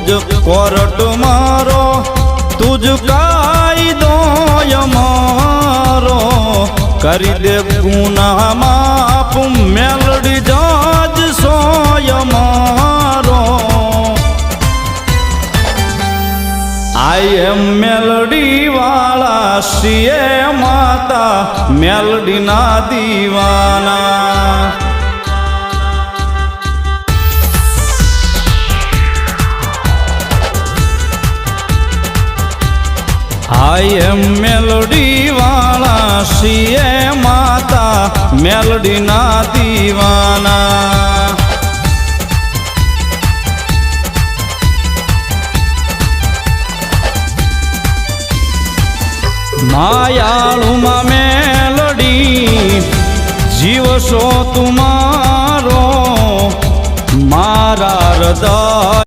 तुझ कोरट मारो तुझ कायदो मारो करी दे गुनाह माफ मेलडी जज सोय मारो आई एम मेलडी वाला सीए माता मेलडी ना दीवाना आई एम मेलोडी वाला सीए माता मेलोडी ना दीवाना मायालू मा मेलोडी जीव सो तुम्हारो मारा हृदय